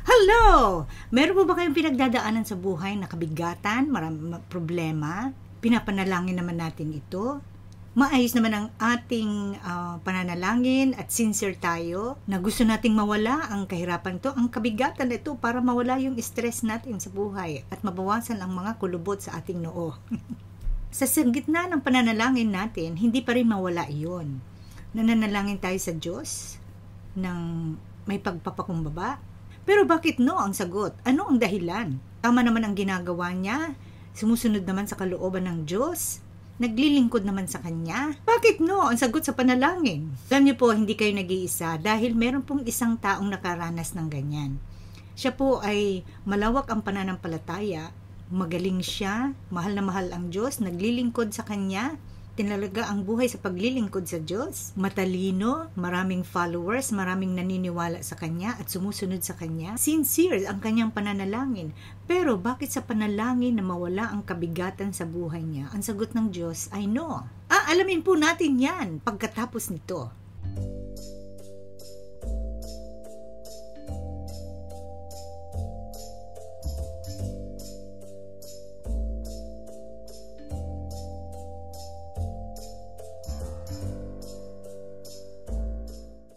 Hello! Meron po ba kayong pinagdadaanan sa buhay na kabigatan, maraming problema? Pinapanalangin naman natin ito. Maayos naman ang ating pananalangin at sincere tayo na gusto nating mawala ang kahirapan ito, ang kabigatan ito para mawala yung stress natin sa buhay at mabawasan ang mga kulubot sa ating noo. Sa gitna ng pananalangin natin, hindi pa rin mawala iyon. Nananalangin tayo sa Diyos ng may pagpapakumbaba. Pero bakit no ang sagot? Ano ang dahilan? Tama naman ang ginagawa niya. Sumusunod naman sa kalooban ng Diyos. Naglilingkod naman sa Kanya. Bakit no ang sagot sa panalangin? Alam niyo po, hindi kayo nag-iisa dahil meron pong isang taong nakaranas ng ganyan. Siya po ay malawak ang pananampalataya. Magaling siya. Mahal na mahal ang Diyos. Naglilingkod sa Kanya. Tinalaga ang buhay sa paglilingkod sa Diyos. Matalino, maraming followers, maraming naniniwala sa Kanya at sumusunod sa Kanya. Sincere ang kanyang pananalangin. Pero bakit sa panalangin na mawala ang kabigatan sa buhay niya? Ang sagot ng Diyos ay no. Alamin po natin yan pagkatapos nito.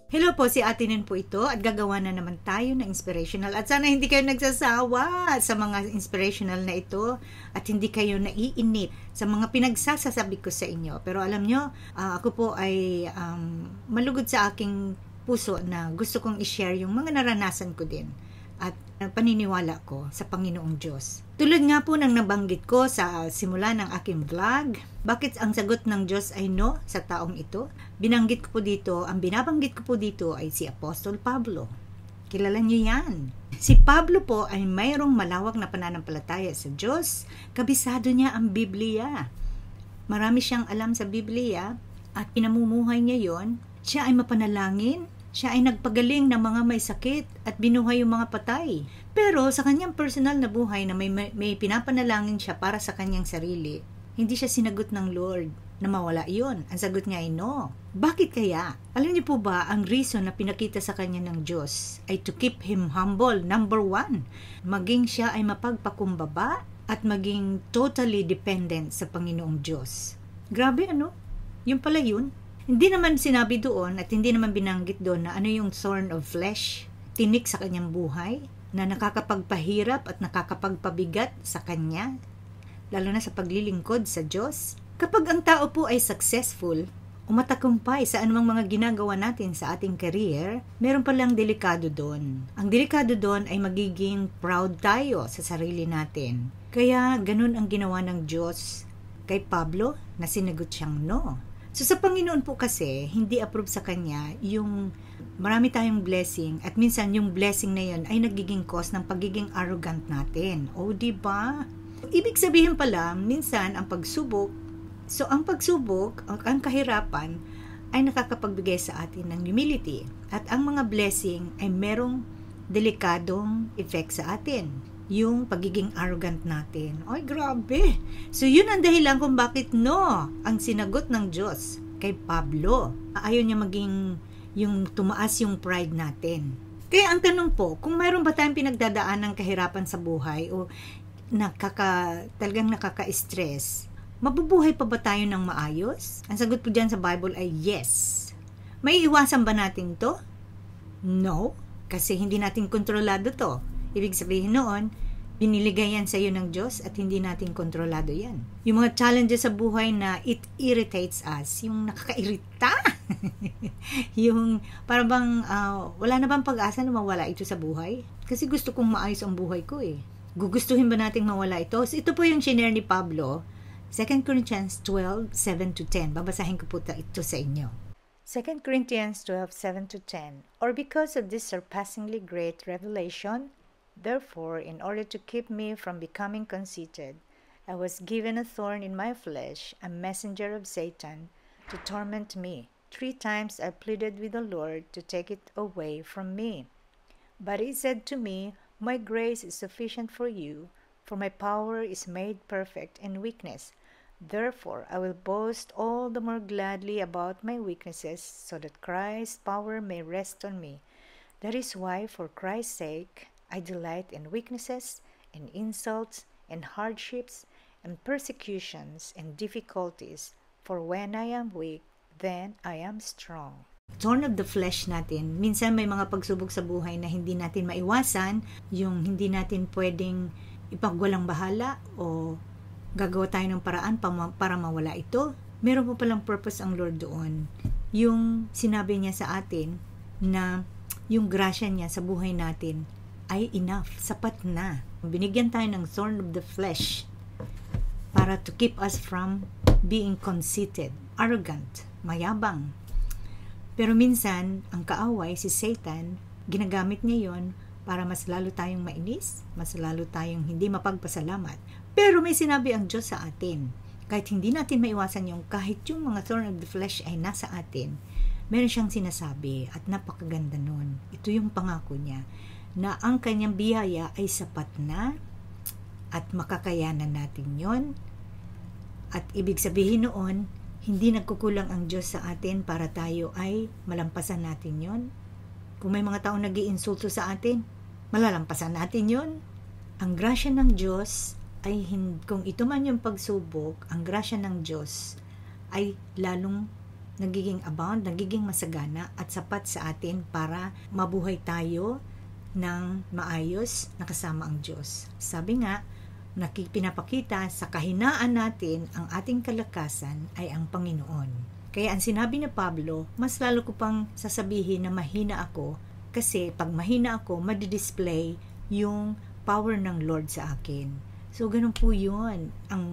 Hello po, si Ate Nen po ito at gagawa na naman tayo ng inspirational at sana hindi kayo nagsasawa sa mga inspirational na ito at hindi kayo naiinip sa mga pinagsasasabi ko sa inyo. Pero alam nyo, ako po ay malugod sa aking puso na gusto kong i-share yung mga naranasan ko din at paniniwala ko sa Panginoong Diyos. Tulad nga po ng nabanggit ko sa simula ng aking vlog, bakit ang sagot ng Diyos ay no sa taong ito? Binanggit ko po dito, ang binabanggit ko po dito ay si Apostol Pablo. Kilala niyo yan. Si Pablo po ay mayroong malawak na pananampalataya sa Diyos. Kabisado niya ang Biblia. Marami siyang alam sa Biblia at pinamumuhay niya yon. Siya ay mapanalangin. Siya ay nagpagaling ng mga may sakit at binuhay yung mga patay. Pero sa kanyang personal na buhay na may pinapanalangin siya para sa kanyang sarili, hindi siya sinagot ng Lord na mawala iyon. Ang sagot niya ay no. Bakit kaya? Alam niyo po ba, ang reason na pinakita sa kanya ng Diyos ay to keep him humble. Number 1, maging siya ay mapagpakumbaba at maging totally dependent sa Panginoong Diyos. Grabe ano? Yun pala yun. Hindi naman sinabi doon at hindi naman binanggit doon na ano yung thorn of flesh, tinik sa kanyang buhay, na nakakapagpahirap at nakakapagpabigat sa kanya, lalo na sa paglilingkod sa Diyos. Kapag ang tao po ay successful, umatagumpay sa anumang mga ginagawa natin sa ating career, meron palang delikado doon. Ang delikado doon ay magiging proud tayo sa sarili natin. Kaya ganun ang ginawa ng Diyos kay Pablo na sinagot siyang no. So sa Panginoon po kasi, hindi approve sa Kanya yung marami tayong blessing at minsan yung blessing na yun ay nagiging cause ng pagiging arrogant natin. O diba? Ibig sabihin pala, minsan ang pagsubok, ang pagsubok, ang kahirapan ay nakakapagbigay sa atin ng humility at ang mga blessing ay merong delikadong effect sa atin. Yung pagiging arrogant natin. Ay, grabe! So, yun ang dahilan kung bakit no ang sinagot ng Diyos kay Pablo. Ayaw niya maging yung tumaas yung pride natin. Kaya ang tanong po, kung mayroon ba tayong pinagdadaan ng kahirapan sa buhay o talagang nakaka-stress, mabubuhay pa ba tayo ng maayos? Ang sagot po dyan sa Bible ay yes. May iwasan ba natin to? No, kasi hindi natin kontrolado to. Ibig sabihin noon, biniligay yan sa iyo ng Diyos at hindi natin kontrolado yan. Yung mga challenges sa buhay na it irritates us, yung nakakairita, yung parang wala na bang pag-asa na mawala ito sa buhay? Kasi gusto kong maayos ang buhay ko eh. Gugustuhin ba nating mawala ito? So, ito po yung shinare ni Pablo, 2 Corinthians 12:7-10. Babasahin ko po ito sa inyo. 2 Corinthians 12:7-10. Or because of this surpassingly great revelation, therefore, in order to keep me from becoming conceited, I was given a thorn in my flesh, a messenger of Satan, to torment me. 3 times I pleaded with the Lord to take it away from me. But he said to me, My grace is sufficient for you, for my power is made perfect in weakness. Therefore, I will boast all the more gladly about my weaknesses, so that Christ's power may rest on me. That is why, for Christ's sake, I delight in weaknesses, in insults, in hardships, and persecutions, and difficulties, for when I am weak, then I am strong. Thorn of the flesh natin, minsan may mga pagsubok sa buhay na hindi natin maiwasan, yung hindi natin pwedeng ipagwalang bahala o gagawa tayo ng paraan para mawala ito. Meron po palang purpose ang Lord doon. Yung sinabi niya sa atin na yung grasya niya sa buhay natin ay enough, sapat na. Binigyan tayo ng thorn of the flesh para to keep us from being conceited, arrogant, mayabang. Pero minsan, ang kaaway, si Satan, ginagamit niya yon para mas lalo tayong mainis, mas lalo tayong hindi mapagpasalamat. Pero may sinabi ang Diyos sa atin. Kahit hindi natin maiwasan yung kahit yung mga thorn of the flesh ay nasa atin, meron siyang sinasabi at napakaganda nun. Ito yung pangako niya na ang kanyang biyaya ay sapat na at makakayanan natin yon. At ibig sabihin noon, hindi nagkukulang ang Diyos sa atin para tayo ay malampasan natin yon. Kung may mga taong nag-iinsulto sa atin, malalampasan natin yon. Ang grasya ng Diyos ay, kung ito man yung pagsubok, ang grasya ng Diyos ay lalong nagiging abound, nagiging masagana at sapat sa atin para mabuhay tayo ng maayos na kasama ang Diyos. Sabi nga, pinapakita sa kahinaan natin ang ating kalakasan ay ang Panginoon. Kaya ang sinabi ni Pablo, mas lalo ko pang sasabihin na mahina ako kasi pag mahina ako, madidisplay yung power ng Lord sa akin. So, ganun po yun. Ang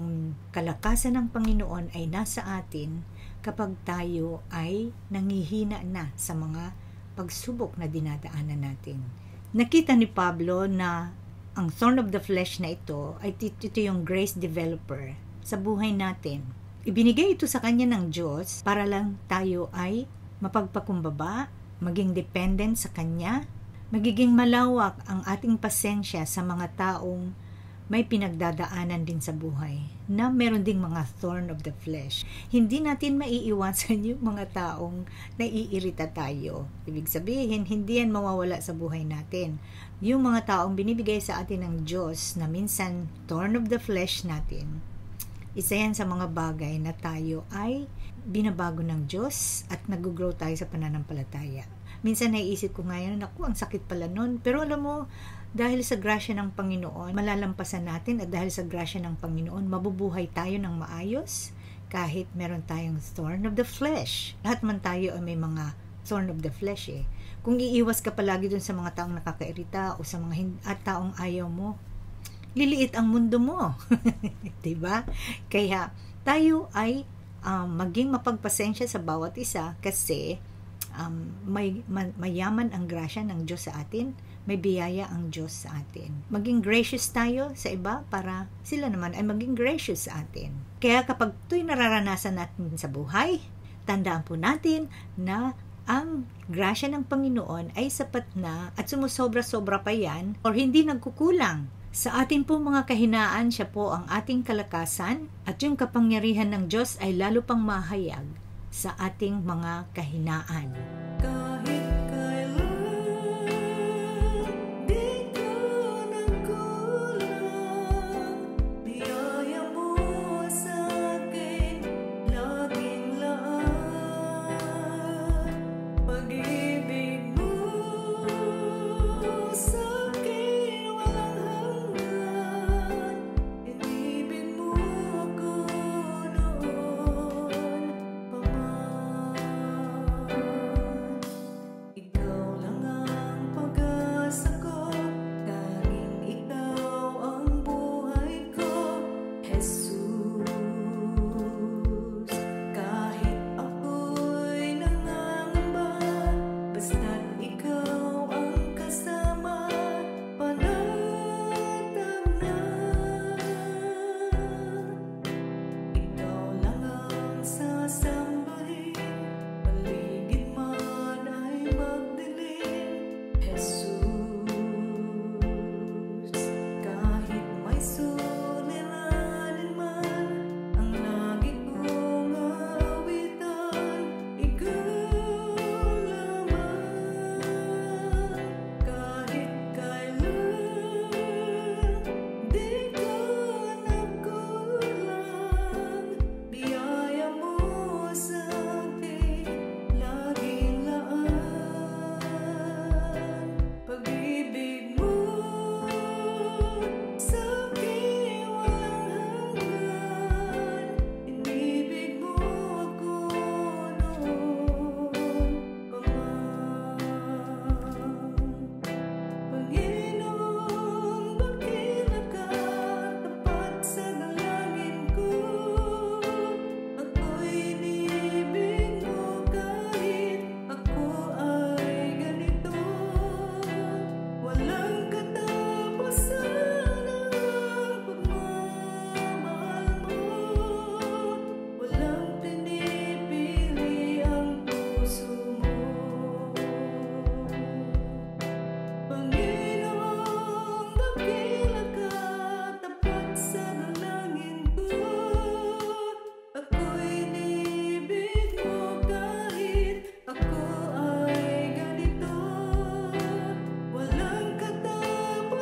kalakasan ng Panginoon ay nasa atin kapag tayo ay nangihina na sa mga pagsubok na dinadaanan natin. Nakita ni Pablo na ang thorn of the flesh na ito ay ito yung grace developer sa buhay natin. Ibinigay ito sa kanya ng Diyos para lang tayo ay mapagpakumbaba, maging dependent sa kanya, magiging malawak ang ating pasensya sa mga taong may pinagdadaanan din sa buhay na meron ding mga thorn of the flesh. Hindi natin maiiwasan yung mga taong naiirita tayo. Ibig sabihin, hindi yan mawawala sa buhay natin. Yung mga taong binibigay sa atin ng Diyos na minsan thorn of the flesh natin, isa yan sa mga bagay na tayo ay binabago ng Diyos at nag-grow tayo sa pananampalataya. Minsan naiisip ko ngayon, naku, ang sakit pala nun. Pero alam mo, dahil sa grasya ng Panginoon, malalampasan natin at dahil sa grasya ng Panginoon, mabubuhay tayo ng maayos kahit meron tayong thorn of the flesh. Lahat man tayo ay may mga thorn of the flesh eh. Kung iiwas ka palagi dun sa mga taong nakakairita o sa mga at taong ayaw mo, liliit ang mundo mo. Diba? Kaya tayo ay maging mapagpasensya sa bawat isa kasi mayaman ang grasya ng Diyos sa atin, may biyaya ang Diyos sa atin. Maging gracious tayo sa iba para sila naman ay maging gracious sa atin. Kaya kapag ito'y nararanasan natin sa buhay, tandaan po natin na ang grasya ng Panginoon ay sapat na at sumusobra-sobra pa yan or hindi nagkukulang. Sa atin po mga kahinaan, siya po ang ating kalakasan at yung kapangyarihan ng Diyos ay lalo pang mahayag sa ating mga kahinaan.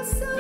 sa